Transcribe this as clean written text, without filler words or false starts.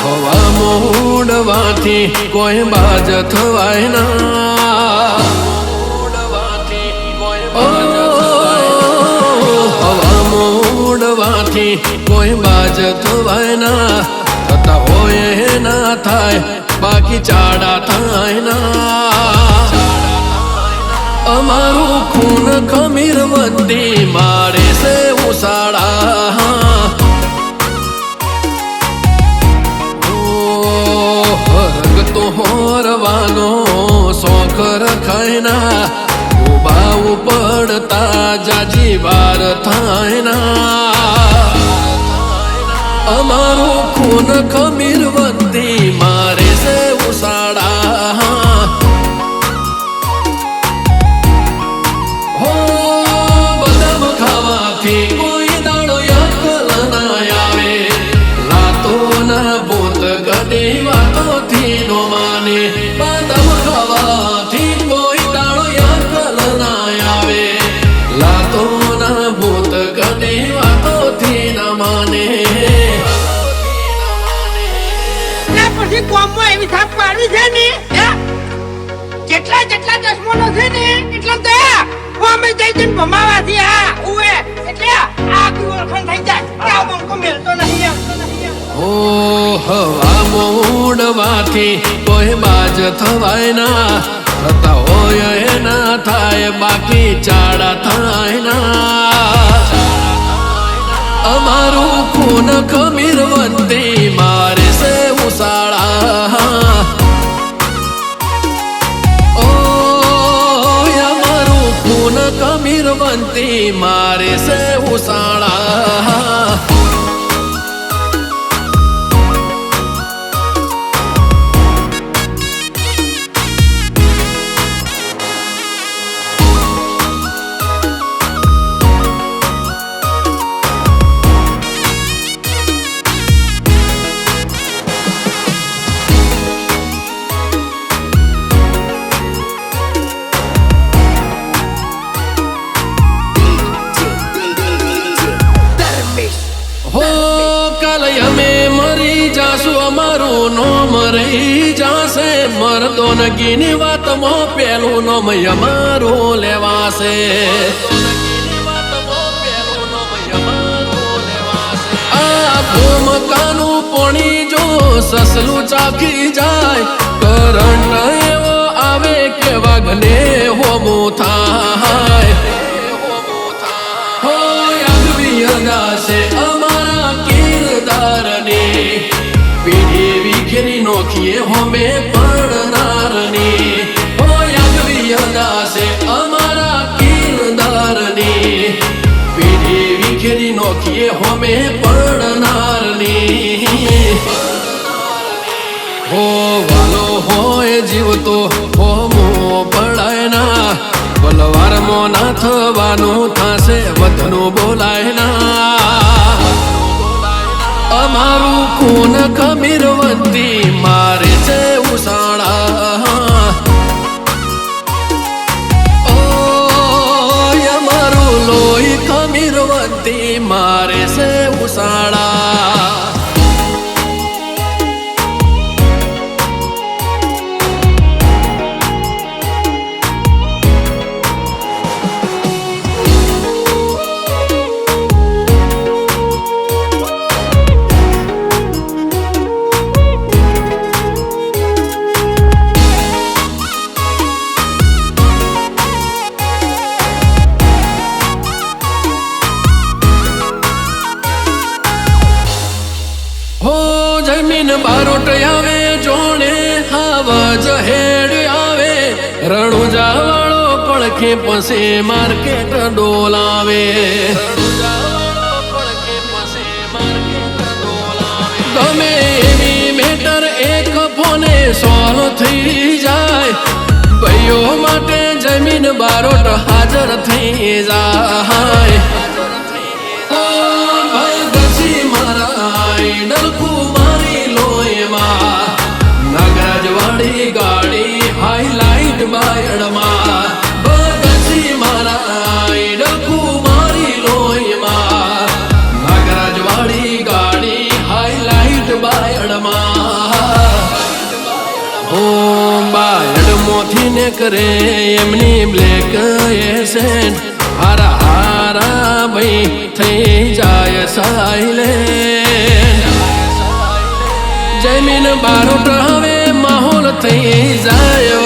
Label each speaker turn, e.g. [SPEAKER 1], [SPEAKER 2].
[SPEAKER 1] હવા મોડવાથી કોઈ બાજ થવાય ના, હવા મોડવાથી કોઈ બાજ થવાય ના, થતા હોય ના થાય બાકી ચાડા થાય ના. અમારું ખૂન ખમીર વંદી મારે છે ઉસાળા, તો હોરવાનો શોખ રખાય ના, ઉભા પડતા જાજી વાર થાય ના. અમારું ખૂન ખમીર વંદી મારે છે ઉસાળા, હો બદામ ખાવાથી કોઈ દાડો યકલ ના આવે, રાતો ના ભૂત ગડી વાતોથી નો માને. બદામ ખાવાથી કોઈ દાડો યકલ ના આવે, રાતો ના ભૂત ગડી વાતોથી ના માને.
[SPEAKER 2] પછી કોમમાં એવી થાપ પાડવી છે ને, જેટલા જેટલા દસમોનો છે ને એટલા તો કોમે જઈ જઈને ભમાવાથી આ ઉએ એટલે આખી ઓળખાણ થઈ જાય. આ બંકો મેલતો નહીં.
[SPEAKER 1] ઓ હવા મોડવાથી કોઈ બાજ થવાય ના, થતા હોય ના થાય બાકી ચાડા થાય ના. અમારું ખૂન ખમીર વંદી મારે છે ઉસાળા, ઓ અમારું ખૂન ખમીર વંદી મારે છે ઉસાળા. હો કાલે અમે મરી જાશું, અમારું નોમ રહી જાશે, મરદોનગીની વાતમાં પેલું નોમ અમારું લેવાશે. આ ભૂમકાનું પોણી જો સસલું ચાખી જાય, કરંટ એવો આવે કે વાઘને હોમું થાય. હો આગવી અદાશે અમારા કિરદારની, પીઢી વિખેરી નોખીએ હોમે પડનારની. હો આગવી અદાશે અમારા કિરદારની, પીઢી વિખેરી નોખીએ હોમે પડનારની. હો વાલો હોય જીવતો હોમો પડાય ના, બલવારમાં ના થવાનું થશે વધનું બોલાય ના. અમારું ખૂન ખમીર વંદી મારે છે ઉસાળા, ઓ અમારું લોહી ખમીર વંદી મારે છે ઉસાળા. જમીન બારોટ આવે જોણે હાવજ હેડ આવે, રણુજા વાળો પડખે પછી માર્કેટ ડોલાવે. ગમે એવી મેટર એક ફોને સોલ્વ થઈ જાય, ભાઈઓ માટે જમીન બારોટ હાજર થઈ જાય. નાગરાજવાડી ગાડી હાઈલાઈટ બાયડમાં, બગસી મારા કુમારી લોહીમાં. નાગરાજવાડી ગાડી હાઈલાઈટ બાયડમાં. ઉઠીને કરે એમની બ્લેક એસેન્ટ હારા હારા ભાઈ થઈ જાય સાયલેન્ટ જમીન બારોટ હવે માહોલ થઈ જાય